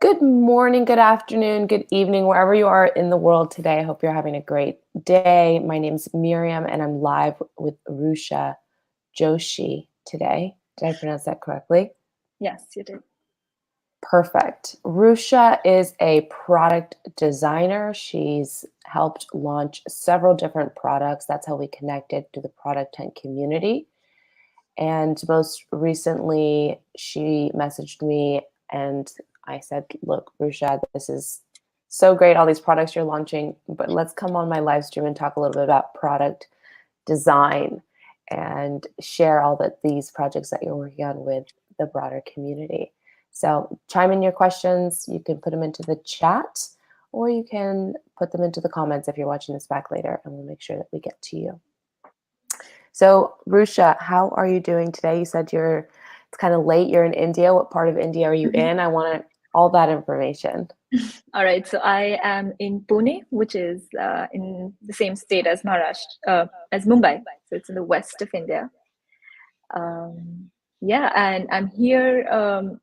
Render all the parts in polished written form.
Good morning, good afternoon, good evening, wherever you are in the world today. I hope you're having a great day. My name's Miriam, and I'm live with Rucha Joshi today. Did I pronounce that correctly? Yes, you did. Perfect. Rucha is a product designer. She's helped launch several different products. That's how we connected to the Product Tent community. And most recently, she messaged me and I said, look, Rucha, this is so great, all these products you're launching, but let's come on my live stream and talk a little bit about product design and share all that these projects that you're working on with the broader community. So chime in your questions. You can put them into the chat or you can put them into the comments if you're watching this back later, and we'll make sure that we get to you. So Rucha, how are you doing today? You said it's kind of late. You're in India. What part of India are you in? I want all that information. All right. So I am in Pune, which is in the same state as Maharashtra, as Mumbai. So it's in the west of India. Yeah, and I'm here.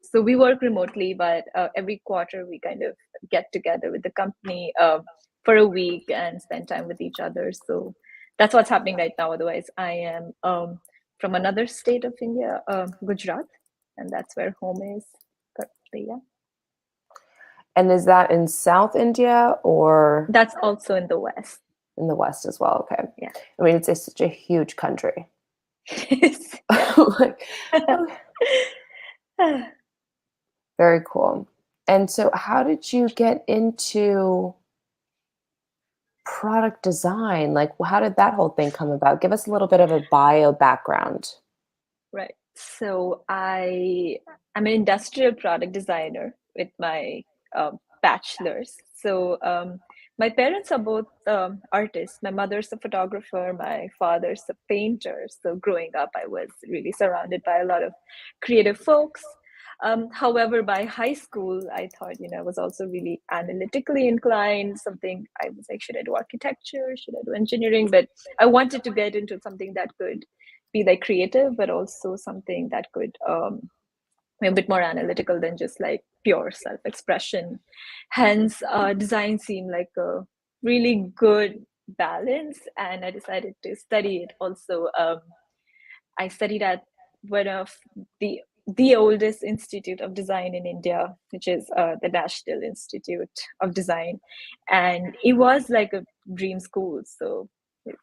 So we work remotely, but every quarter we kind of get together with the company for a week and spend time with each other. So that's what's happening right now. Otherwise, I am from another state of India, Gujarat, and that's where home is currently. Yeah. And is that in South India or? That's also in the West. In the West as well. Okay. Yeah. I mean, it's such a huge country. Very cool. And so how did you get into product design? Like, how did that whole thing come about? Give us a little bit of a bio background. Right. So I'm an industrial product designer with my bachelor's. So my parents are both artists. My mother's a photographer. My father's a painter. So growing up, I was really surrounded by a lot of creative folks. However, by high school, I thought, I was also really analytically inclined. Something I was like, should I do architecture? Should I do engineering? But I wanted to get into something that could be like creative, but also something that could be a bit more analytical than just like pure self-expression. Hence, design seemed like a really good balance, and I decided to study it. Also, I studied at one of the oldest institute of design in India, which is the National Institute of Design, and it was like a dream school. So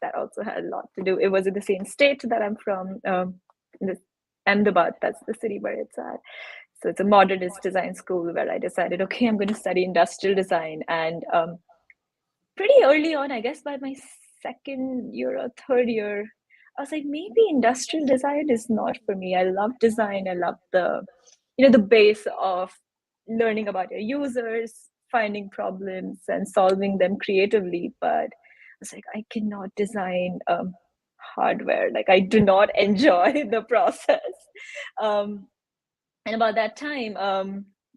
that also had a lot to do. It was in the same state that I'm from, in the Ahmedabad. That's the city where it's at. So it's a modernist design school where I decided, okay, I'm going to study industrial design. And pretty early on, I guess by my second year or third year, I was like, maybe industrial design is not for me. I love design. I love the base of learning about your users, finding problems and solving them creatively. But I was like, I cannot design hardware. Like, I do not enjoy the process. And about that time,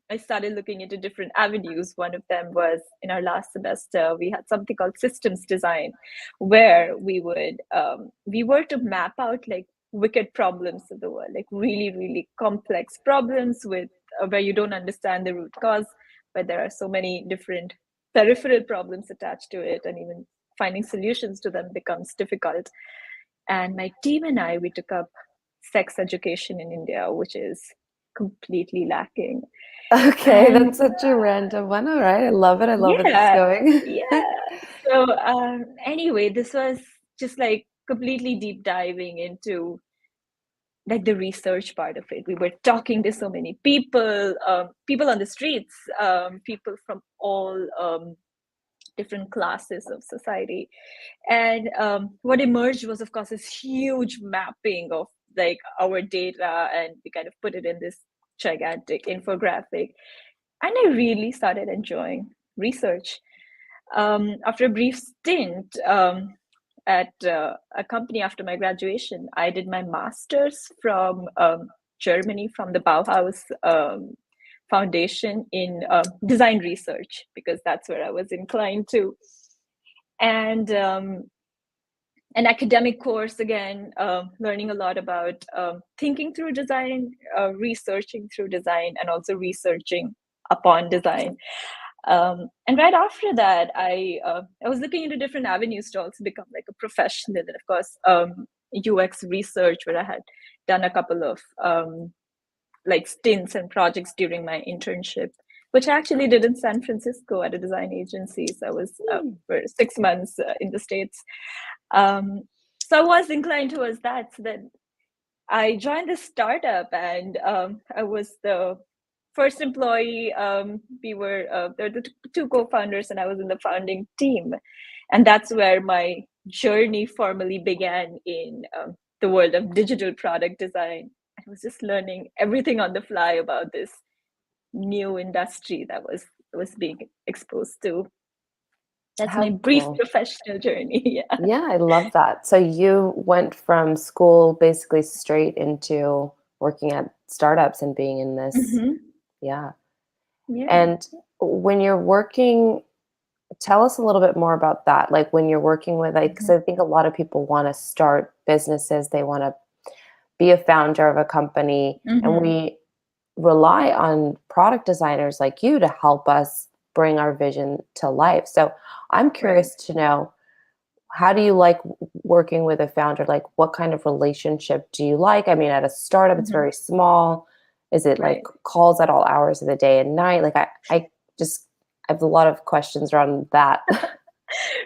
I started looking into different avenues. One of them was in our last semester, we had something called systems design, where we were to map out like wicked problems of the world, like really, really complex problems with where you don't understand the root cause, but there are so many different peripheral problems attached to it, and even finding solutions to them becomes difficult. And my team and I, we took up sex education in India, which is completely lacking. Okay, that's such a random one. All right, I love it. I love where this is going. Yeah. So anyway, this was just like completely deep diving into like the research part of it. We were talking to so many people, people on the streets, people from all different classes of society. And what emerged was, of course, this huge mapping of like our data, and we kind of put it in this gigantic infographic. And I really started enjoying research. After a brief stint at a company after my graduation, I did my master's from Germany, from the Bauhaus Foundation in design research, because that's where I was inclined to. And an academic course, again, learning a lot about thinking through design, researching through design, and also researching upon design. And right after that, I was looking into different avenues to also become like a professional, and of course, UX research, where I had done a couple of like stints and projects during my internship, which I actually did in San Francisco at a design agency. So I was for 6 months in the States. So I was inclined towards that. So then I joined this startup, and I was the first employee. We were there were the two co-founders, and I was in the founding team, and that's where my journey formally began in the world of digital product design. I was just learning everything on the fly about this new industry that was being exposed to. That's my How brief cool. professional journey. Yeah. Yeah, I love that. So you went from school basically straight into working at startups and being in this. Mm-hmm. Yeah. Yeah. And when you're working, tell us a little bit more about that. Like when you're working with, like, because Mm-hmm. I think a lot of people want to start businesses, they want to be a founder of a company, and Mm-hmm. we rely on product designers like you to help us bring our vision to life. So I'm Right. curious to know, how do you like working with a founder? Like, what kind of relationship do you like? I mean, at a startup, it's Mm-hmm. very small. Is it like Right. calls at all hours of the day and night? Like, I just I have a lot of questions around that.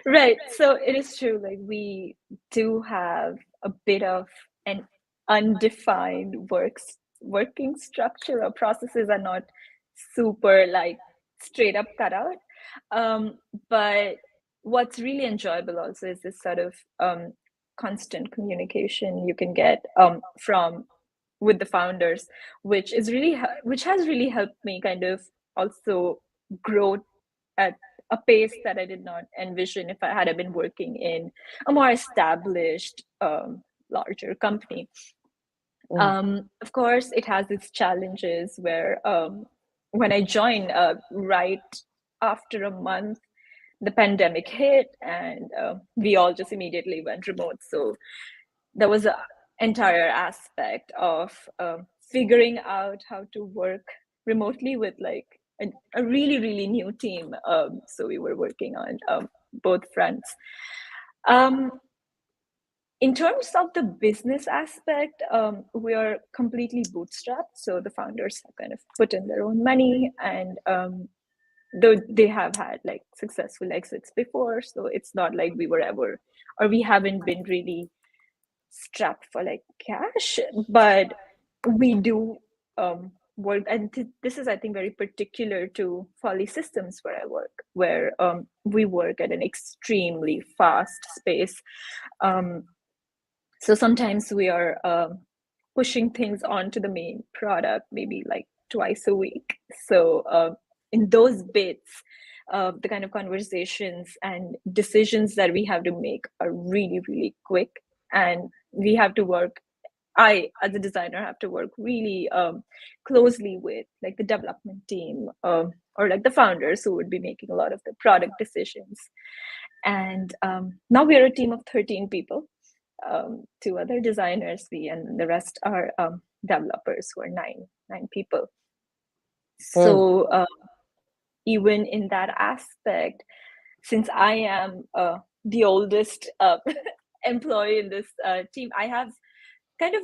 Right. So it is true. Like we do have a bit of an undefined working structure. Our processes are not super like straight up cut out. Um, but what's really enjoyable also is this sort of constant communication you can get from with the founders, which is which has really helped me kind of also grow at a pace that I did not envision if I had been working in a more established, larger company. Mm, Of course, it has its challenges where when I joined, right after a month, the pandemic hit, and we all just immediately went remote. So there was an entire aspect of figuring out how to work remotely with like a really really new team, so we were working on both fronts. um, in terms of the business aspect, we are completely bootstrapped, so the founders have kind of put in their own money, and though they have had like successful exits before, so it's not like we were ever, or we haven't been really strapped for like cash, but we do work, and this is I think very particular to Folly Systems where I work, where we work at an extremely fast space. um, so sometimes we are pushing things onto the main product maybe like twice a week. So in those bits, the kind of conversations and decisions that we have to make are really, really quick. And we have to work, I, as a designer, have to work really closely with like the development team, or like the founders who would be making a lot of the product decisions. And now we're a team of 13 people, two other designers, we, and the rest are developers who are nine people. mm, So even in that aspect, since I am the oldest employee in this team, I have kind of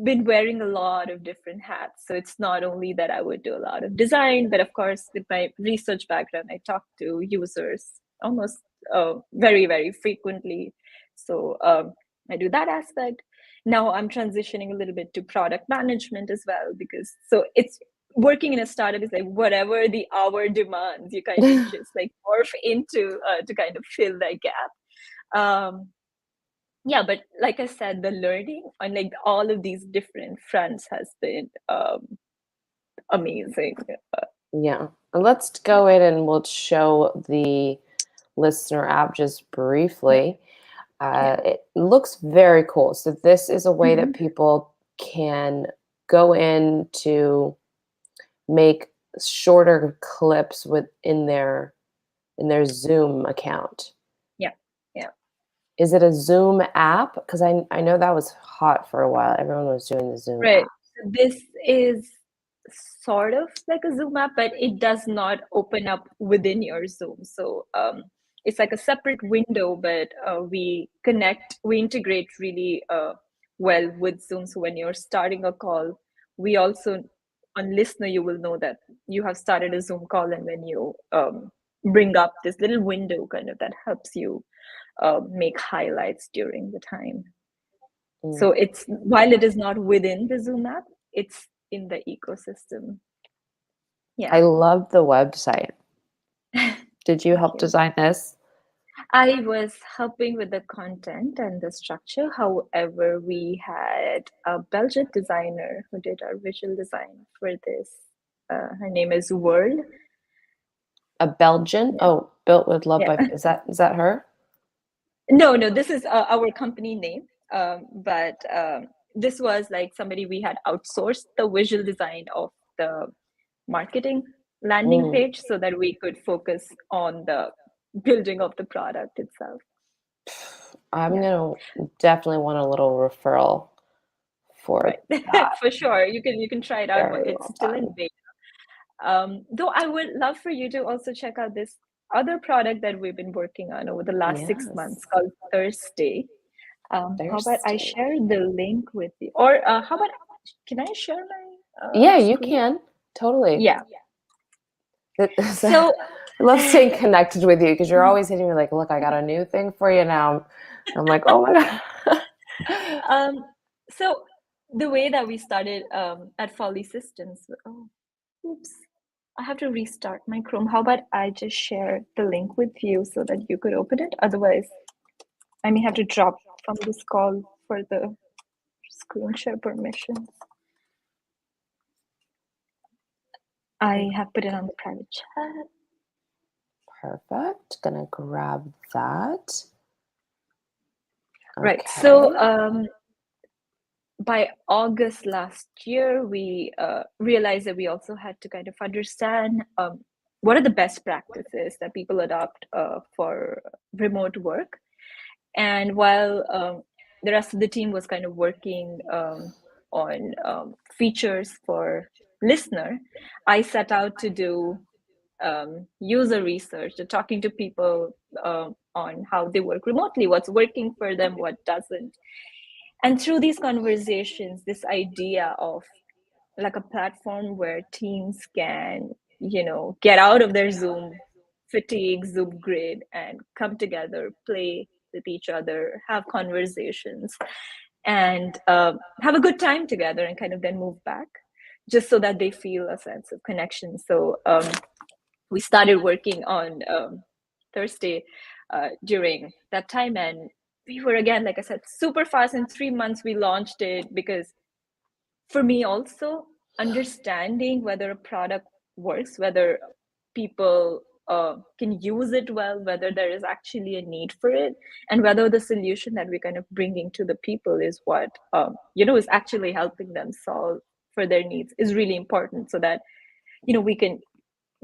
been wearing a lot of different hats. So it's not only that I would do a lot of design, but of course, with my research background, I talk to users almost very, very frequently. So I do that aspect. Now I'm transitioning a little bit to product management as well, because so it's working in a startup is like whatever the hour demands, you kind of just like morph into to kind of fill that gap. Yeah, but like I said, the learning on like all of these different fronts has been amazing. yeah. And let's go in and we'll show the listener app just Yeah, briefly. yeah. It looks very cool. So this is a way that Mhm. people can go in to make shorter clips within their Zoom account. Yeah, yeah. Is it a Zoom app? Because I know that was hot for a while. Everyone was doing the Zoom Right. app. So this is sort of like a Zoom app, but it does not open up within your Zoom. So it's like a separate window, but we integrate really well with Zoom. So when you're starting a call, we also, on listener, you will know that you have started a Zoom call, and when you bring up this little window kind of that helps you make highlights during the time. So it's, while it is not within the Zoom app, it's in the ecosystem. Yeah. I love the website. Did you help you. design this? I was helping with the content and the structure. However, we had a Belgian designer who did our visual design for this. Her name is World. A Belgian? Yeah. Oh, built with love Yeah. by, is that her? No, this is our company name. But this was like somebody we had outsourced the visual design of the marketing landing page so that we could focus on the building of the product itself. I'm gonna definitely want a little referral for that. For sure. You can try it out. Very It's well still in done. beta. Though I would love for you to also check out this other product that we've been working on over the last 6 months Yes. called Thursday. How about I Thursday. share the link with you? Or how about, can I share my Yeah, you screen? can. Totally. Yeah. So I love staying connected with you because you're always hitting me like, look, I got a new thing for you now. I'm like, oh my God. So the way that we started at Folly Systems, oops, I have to restart my Chrome. How about I just share the link with you so that you could open it? Otherwise, I may have to drop from this call for the screen share permission. I have put it on the private chat. Perfect. Gonna grab that. Right. So by August last year, we realized that we also had to kind of understand what are the best practices that people adopt for remote work. And while the rest of the team was kind of working on features for listener, I set out to do user research, talking to people on how they work remotely, what's working for them, what doesn't. And through these conversations, this idea of like a platform where teams can, get out of their Zoom fatigue, Zoom grid, and come together, play with each other, have conversations, and have a good time together, and kind of then move back, just so that they feel a sense of connection. So we started working on Thursday during that time, and we were, again, like I said, super fast. In 3 months we launched it, because for me also, understanding whether a product works, whether people can use it well, whether there is actually a need for it, and whether the solution that we're kind of bringing to the people is what is actually helping them solve for their needs, is really important, so that we can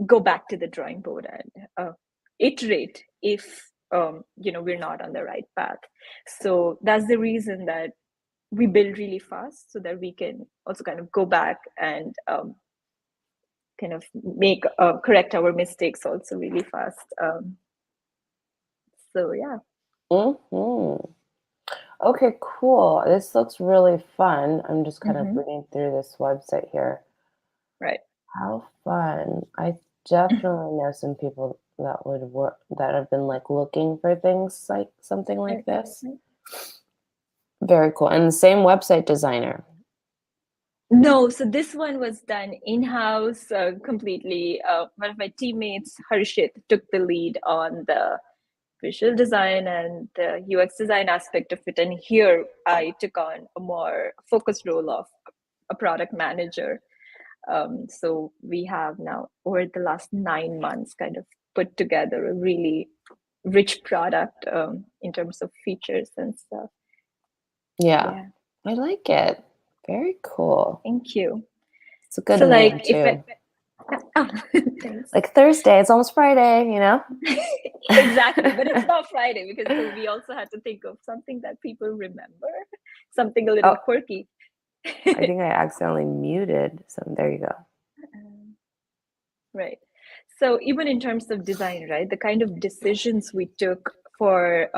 go back to the drawing board and iterate if we're not on the right path. So that's the reason that we build really fast, so that we can also kind of go back and kind of make correct our mistakes also really fast. So yeah. Okay, cool. This looks really fun. I'm just kind of reading through this website here. Right. How fun. I definitely know some people that would work, that have been like looking for things like something like this. Very cool. And the same website designer. No, so this one was done in-house completely. One of my teammates, Harshit, took the lead on the visual design and the UX design aspect of it. And here I took on a more focused role of a product manager. So we have now, over the last 9 months, kind of put together a really rich product in terms of features and stuff. Yeah. I like it. Very cool. Thank you. It's a good name too. Thanks. Like Thursday, it's almost Friday, Exactly, but it's not Friday, because we also had to think of something that people remember, something a little quirky. I think I accidentally muted some. There you go. Right. So even in terms of design, right, the kind of decisions we took for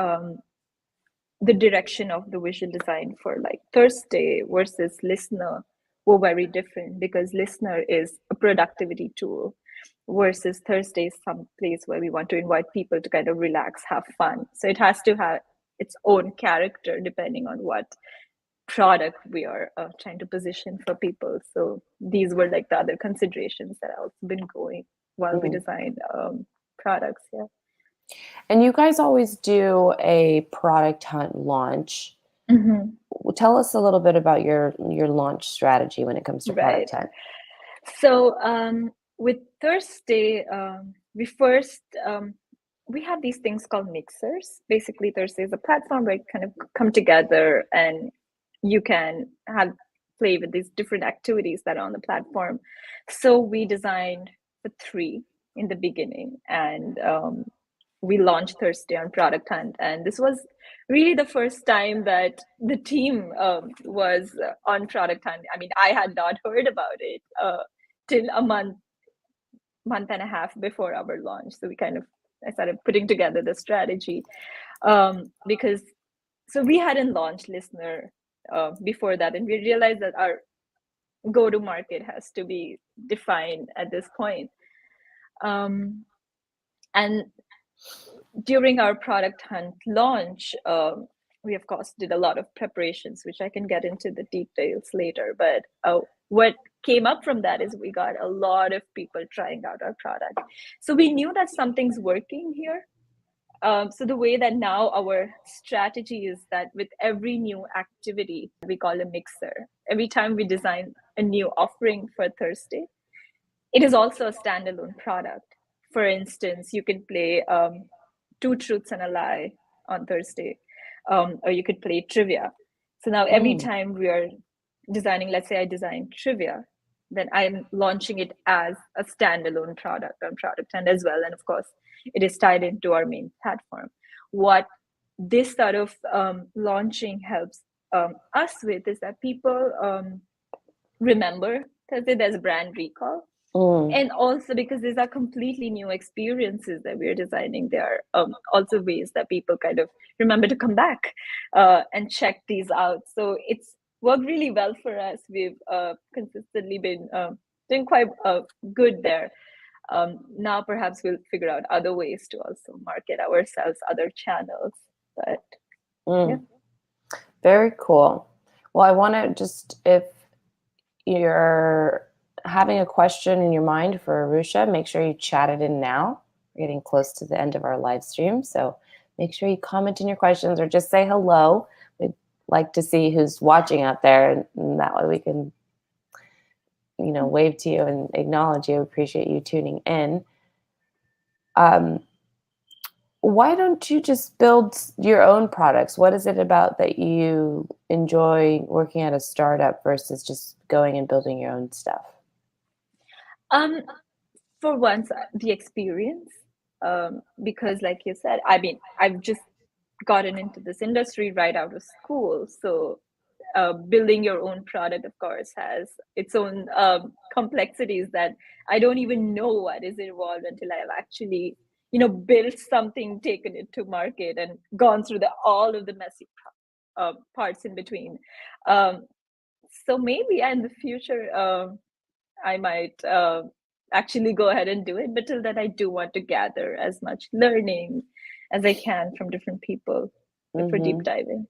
the direction of the visual design for like Thursday versus Listener were very different, because Listener is a productivity tool versus Thursday is some place where we want to invite people to kind of relax, have fun. So it has to have its own character depending on what product we are trying to position for people. So these were like the other considerations that I've also been going while we Mm. design products. Yeah. And you guys always do a product hunt launch. Mm-hmm. Tell us a little bit about your launch strategy when it comes to Right. product hunt. So with Thursday, we first we have these things called mixers. Basically, Thursday is a platform where you kind of come together and you can have play with these different activities that are on the platform. So we designed the 3 in the beginning, and we launched Thursday on Product Hunt, and this was really the first time that the team was on Product Hunt. I mean, I had not heard about it till a month and a half before our launch. So I started putting together the strategy, because so we hadn't launched Listener before that, and we realized that our go to market has to be defined at this point. And during our Product Hunt launch, we of course did a lot of preparations, which I can get into the details later. But what came up from that is we got a lot of people trying out our product. So we knew that something's working here. So the way that now our strategy is that with every new activity, we call a mixer. Every time we design a new offering for Thursday, it is also a standalone product. For instance, you can play 2 truths and a lie on Thursday, or you could play trivia. So now every time we are designing, let's say I design trivia, then I'm launching it as a standalone product on Product Hunt as well. And of course, it is tied into our main platform. What this sort of launching helps us with is that people remember Thursday, there's brand recall. And also because these are completely new experiences that we're designing, there are also ways that people kind of remember to come back and check these out. So it's worked really well for us. We've consistently been doing quite good there. Now perhaps we'll figure out other ways to also market ourselves, other channels. But yeah. Very cool. Well, I want to just, if you're having a question in your mind for Rucha, make sure you chat it in now. We're getting close to the end of our live stream, so make sure you comment in your questions or just say hello. We'd like to see who's watching out there, and that way we can, wave to you and acknowledge you. Appreciate you tuning in. Why don't you just build your own products? What is it about that you enjoy working at a startup versus just going and building your own stuff? For once, the experience, because like you said, I mean, I've just gotten into this industry right out of school. So building your own product, of course, has its own complexities that I don't even know what is involved until I've actually, built something, taken it to market, and gone through all of the messy parts in between. So maybe in the future, I might actually go ahead and do it. But till then, I do want to gather as much learning as I can from different people for deep diving.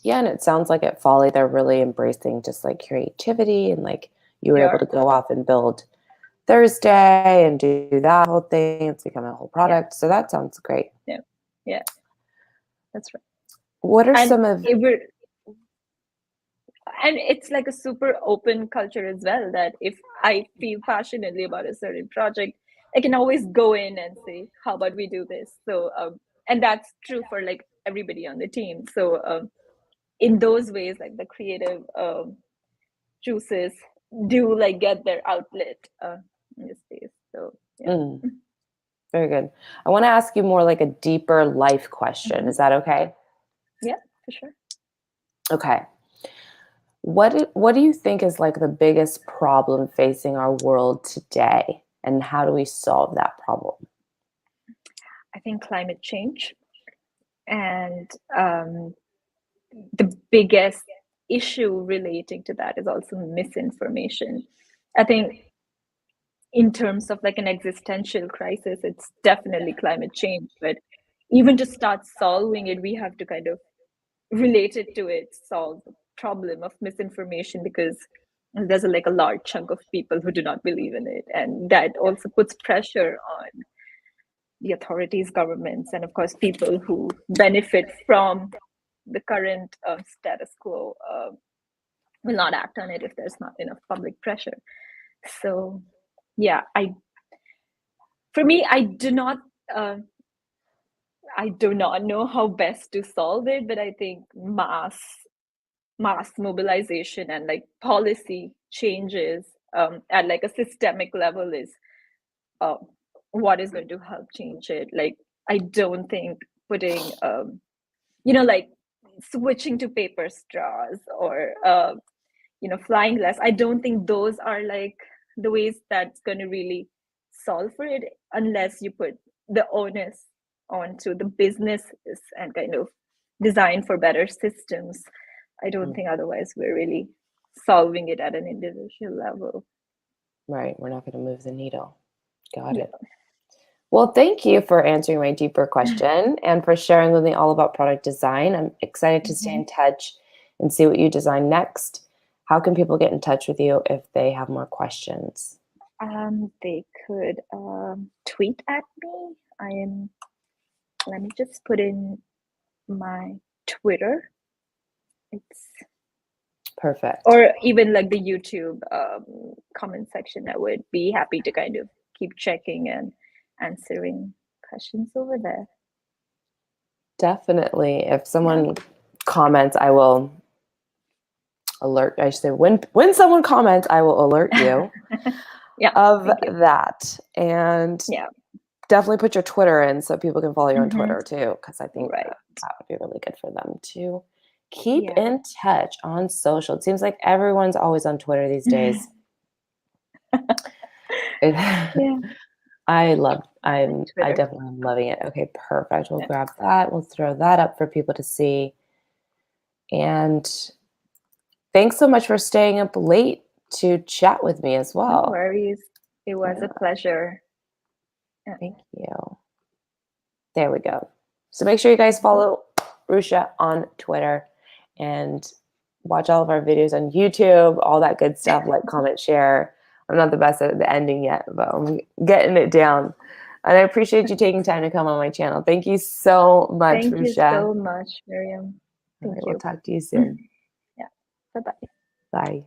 Yeah, and it sounds like at Folly they're really embracing just like creativity, and like you were They able to are. go off and build Thursday and do that whole thing. It's become a whole product. So that sounds great. Yeah, that's right. What are And some of it's like a super open culture as well, that if I feel passionately about a certain project, I can always go in and say, how about we do this? So and that's true for like everybody on the team. So in those ways, like the creative juices do like get their outlet in this space. So yeah. Very good. I want to ask you more like a deeper life question. Is that okay? Yeah, for sure. Okay. What do you think is like the biggest problem facing our world today? and how do we solve that problem? I think climate change, and the biggest issue relating to that is also misinformation. I think in terms of like an existential crisis, it's definitely climate change, but even to start solving it, we have to kind of relate it to it, solve the problem of misinformation, because there's like a large chunk of people who do not believe in it, and that also puts pressure on the authorities, governments, and of course people who benefit from the current status quo will not act on it if there's not enough public pressure. So yeah, for me, I do not know how best to solve it, but I think mass mobilization and like policy changes at like a systemic level is what is going to help change it. Like, I don't think putting like switching to paper straws or flying less, I don't think those are like the ways that's going to really solve for it, unless you put the onus onto the businesses and kind of design for better systems. I don't think otherwise we're really solving it at an individual level. Right. We're not going to move the needle. Got it. Well, thank you for answering my deeper question and for sharing with me all about product design. I'm excited to stay in touch and see what you design next. How can people get in touch with you if they have more questions? They could tweet at me. Let me just put in my Twitter. It's perfect. Or even like the YouTube comment section. I would be happy to kind of keep checking and answering questions over there. Definitely. If someone comments, I will alert. I should say when someone comments, I will alert you of that. And definitely put your Twitter in so people can follow you on Twitter too, because I think that would be really good for them to keep in touch on social. It seems like everyone's always on Twitter these days. I definitely am loving it. Okay, perfect. We'll grab that. We'll throw that up for people to see. And thanks so much for staying up late to chat with me as well. No worries. It was a pleasure. Thank you. There we go. So make sure you guys follow Rucha on Twitter and watch all of our videos on YouTube, all that good stuff, like, comment, share. I'm not the best at the ending yet, but I'm getting it down. And I appreciate you taking time to come on my channel. Thank you so much, Rucha. Thank you so much, Miriam. Thank you. We'll talk to you soon. Bye-bye. Bye.